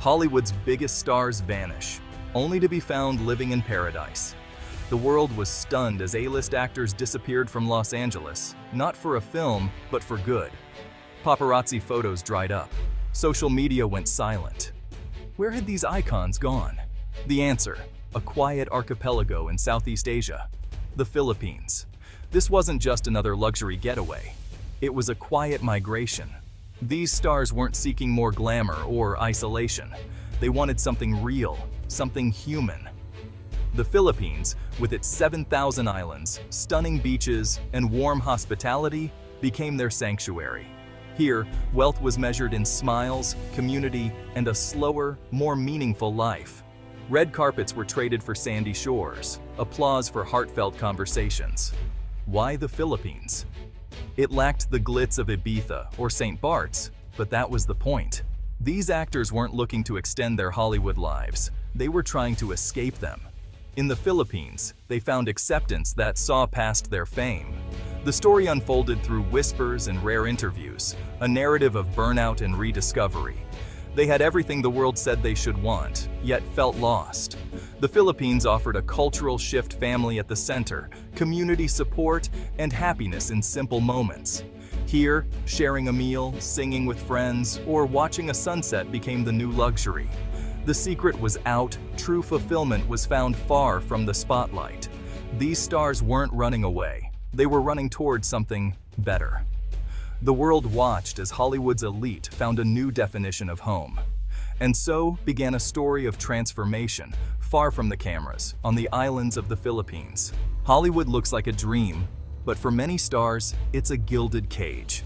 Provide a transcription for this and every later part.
Hollywood's biggest stars vanish, only to be found living in paradise. The world was stunned as A-list actors disappeared from Los Angeles, not for a film, but for good. Paparazzi photos dried up. Social media went silent. Where had these icons gone? The answer: a quiet archipelago in Southeast Asia, the Philippines. This wasn't just another luxury getaway. It was a quiet migration. These stars weren't seeking more glamour or isolation. They wanted something real, something human. The Philippines, with its 7,000 islands, stunning beaches, and warm hospitality, became their sanctuary. Here, wealth was measured in smiles, community, and a slower, more meaningful life. Red carpets were traded for sandy shores, applause for heartfelt conversations. Why the Philippines? It lacked the glitz of Ibiza or St. Bart's, but that was the point. These actors weren't looking to extend their Hollywood lives. They were trying to escape them. In the Philippines, they found acceptance that saw past their fame. The story unfolded through whispers and rare interviews, a narrative of burnout and rediscovery. They had everything the world said they should want, yet felt lost. The Philippines offered a cultural shift, family at the center, community support, and happiness in simple moments. Here, sharing a meal, singing with friends, or watching a sunset became the new luxury. The secret was out, true fulfillment was found far from the spotlight. These stars weren't running away, they were running towards something better. The world watched as Hollywood's elite found a new definition of home. And so began a story of transformation, far from the cameras, on the islands of the Philippines. Hollywood looks like a dream, but for many stars, it's a gilded cage.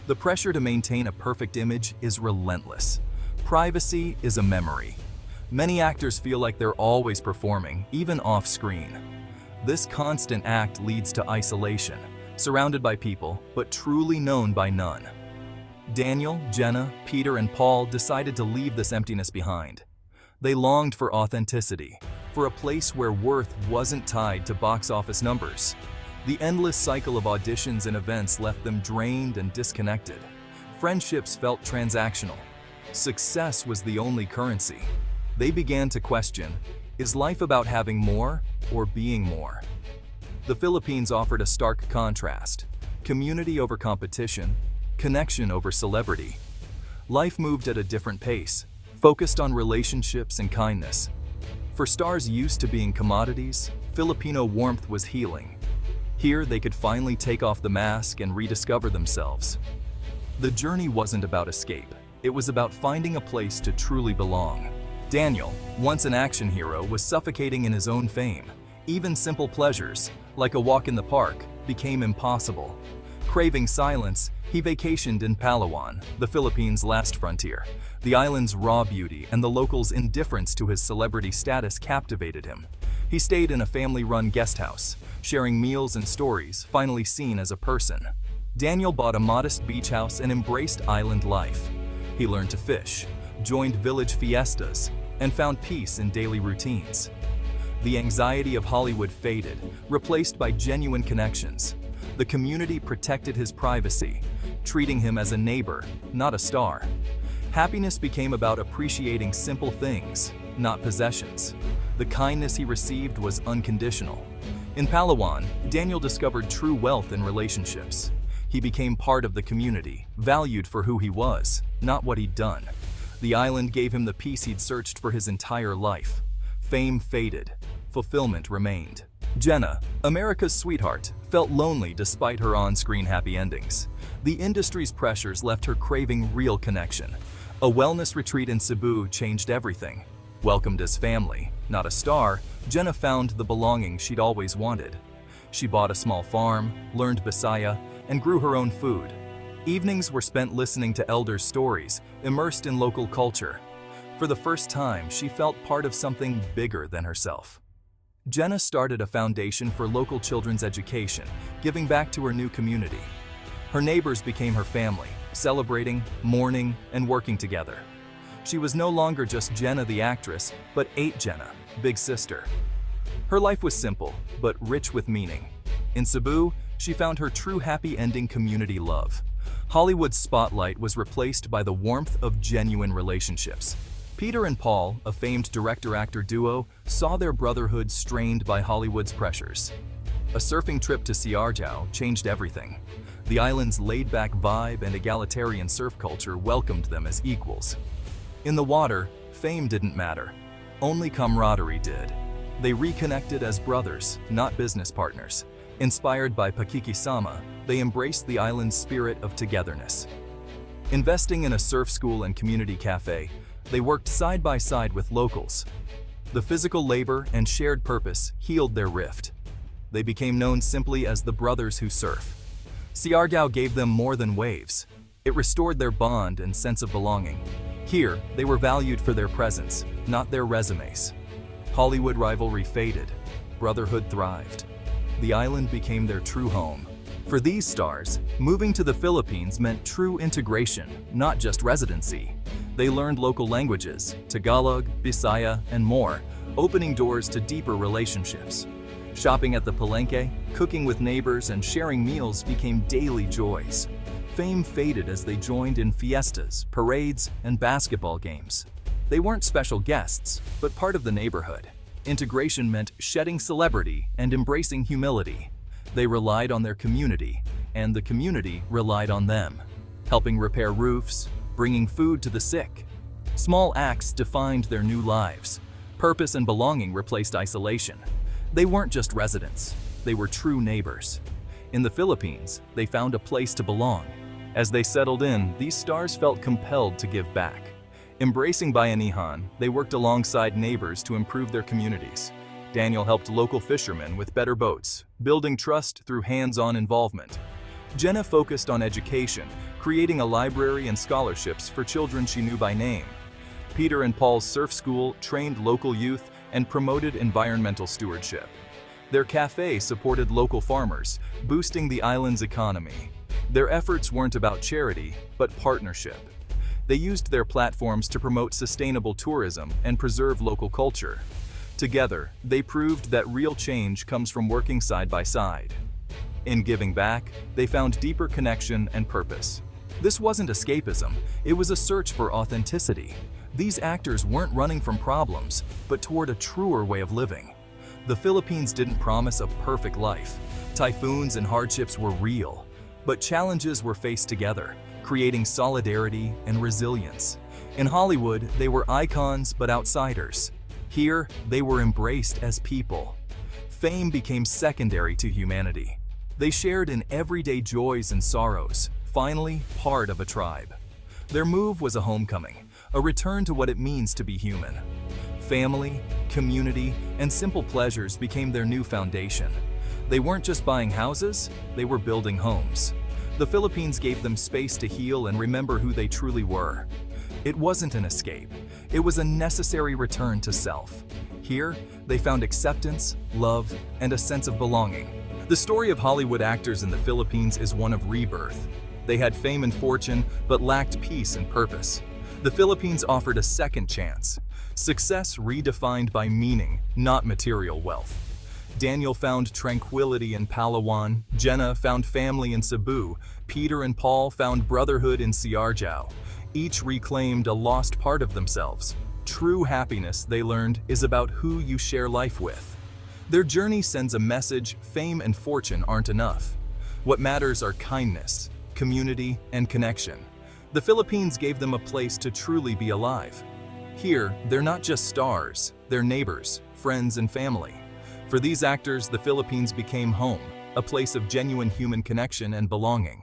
The pressure to maintain a perfect image is relentless. Privacy is a memory. Many actors feel like they're always performing, even off-screen. This constant act leads to isolation, surrounded by people, but truly known by none. Daniel, Jenna, Peter, and Paul decided to leave this emptiness behind. They longed for authenticity, for a place where worth wasn't tied to box office numbers. The endless cycle of auditions and events left them drained and disconnected. Friendships felt transactional. Success was the only currency. They began to question, is life about having more or being more? The Philippines offered a stark contrast: community over competition, connection over celebrity. Life moved at a different pace, focused on relationships and kindness. For stars used to being commodities, Filipino warmth was healing. Here they could finally take off the mask and rediscover themselves. The journey wasn't about escape, it was about finding a place to truly belong. Daniel, once an action hero, was suffocating in his own fame. Even simple pleasures, like a walk in the park, became impossible. Craving silence, he vacationed in Palawan, the Philippines' last frontier. The island's raw beauty and the locals' indifference to his celebrity status captivated him. He stayed in a family-run guest house, sharing meals and stories, finally seen as a person. Daniel bought a modest beach house and embraced island life. He learned to fish, joined village fiestas, and found peace in daily routines. The anxiety of Hollywood faded, replaced by genuine connections. The community protected his privacy, treating him as a neighbor, not a star. Happiness became about appreciating simple things, not possessions. The kindness he received was unconditional. In Palawan, Daniel discovered true wealth in relationships. He became part of the community, valued for who he was, not what he'd done. The island gave him the peace he'd searched for his entire life. Fame faded, fulfillment remained. Jenna, America's sweetheart, felt lonely despite her on-screen happy endings. The industry's pressures left her craving real connection. A wellness retreat in Cebu changed everything. Welcomed as family, not a star, Jenna found the belonging she'd always wanted. She bought a small farm, learned Bisaya, and grew her own food. Evenings were spent listening to elders' stories, immersed in local culture. For the first time, she felt part of something bigger than herself. Jenna started a foundation for local children's education, giving back to her new community. Her neighbors became her family, celebrating, mourning, and working together. She was no longer just Jenna the actress, but 8 Jenna, big sister. Her life was simple, but rich with meaning. In Cebu, she found her true happy ending: community love. Hollywood's spotlight was replaced by the warmth of genuine relationships. Peter and Paul, a famed director-actor duo, saw their brotherhood strained by Hollywood's pressures. A surfing trip to Siargao changed everything. The island's laid-back vibe and egalitarian surf culture welcomed them as equals. In the water, fame didn't matter. Only camaraderie did. They reconnected as brothers, not business partners. Inspired by Pakiki-sama, they embraced the island's spirit of togetherness. Investing in a surf school and community cafe, they worked side by side with locals. The physical labor and shared purpose healed their rift. They became known simply as the brothers who surf. Siargao gave them more than waves. It restored their bond and sense of belonging. Here, they were valued for their presence, not their resumes. Hollywood rivalry faded. Brotherhood thrived. The island became their true home. For these stars, moving to the Philippines meant true integration, not just residency. They learned local languages, Tagalog, Bisaya, and more, opening doors to deeper relationships. Shopping at the Palenque, cooking with neighbors, and sharing meals became daily joys. Fame faded as they joined in fiestas, parades, and basketball games. They weren't special guests, but part of the neighborhood. Integration meant shedding celebrity and embracing humility. They relied on their community, and the community relied on them, helping repair roofs, bringing food to the sick. Small acts defined their new lives. Purpose and belonging replaced isolation. They weren't just residents, they were true neighbors. In the Philippines, they found a place to belong. As they settled in, these stars felt compelled to give back. Embracing Bayanihan, they worked alongside neighbors to improve their communities. Daniel helped local fishermen with better boats, building trust through hands-on involvement. Jenna focused on education, creating a library and scholarships for children she knew by name. Peter and Paul's surf school trained local youth and promoted environmental stewardship. Their cafe supported local farmers, boosting the island's economy. Their efforts weren't about charity, but partnership. They used their platforms to promote sustainable tourism and preserve local culture. Together, they proved that real change comes from working side by side. In giving back, they found deeper connection and purpose. This wasn't escapism, it was a search for authenticity. These actors weren't running from problems, but toward a truer way of living. The Philippines didn't promise a perfect life. Typhoons and hardships were real, but challenges were faced together, creating solidarity and resilience. In Hollywood, they were icons but outsiders. Here, they were embraced as people. Fame became secondary to humanity. They shared in everyday joys and sorrows, finally part of a tribe. Their move was a homecoming, a return to what it means to be human. Family, community, and simple pleasures became their new foundation. They weren't just buying houses, they were building homes. The Philippines gave them space to heal and remember who they truly were. It wasn't an escape. It was a necessary return to self. Here, they found acceptance, love, and a sense of belonging. The story of Hollywood actors in the Philippines is one of rebirth. They had fame and fortune, but lacked peace and purpose. The Philippines offered a second chance. Success redefined by meaning, not material wealth. Daniel found tranquility in Palawan, Jenna found family in Cebu, Peter and Paul found brotherhood in Siargao. Each reclaimed a lost part of themselves. True happiness, they learned, is about who you share life with. Their journey sends a message: fame and fortune aren't enough. What matters are kindness, community, and connection. The Philippines gave them a place to truly be alive. Here, they're not just stars, they're neighbors, friends, and family. For these actors, the Philippines became home, a place of genuine human connection and belonging.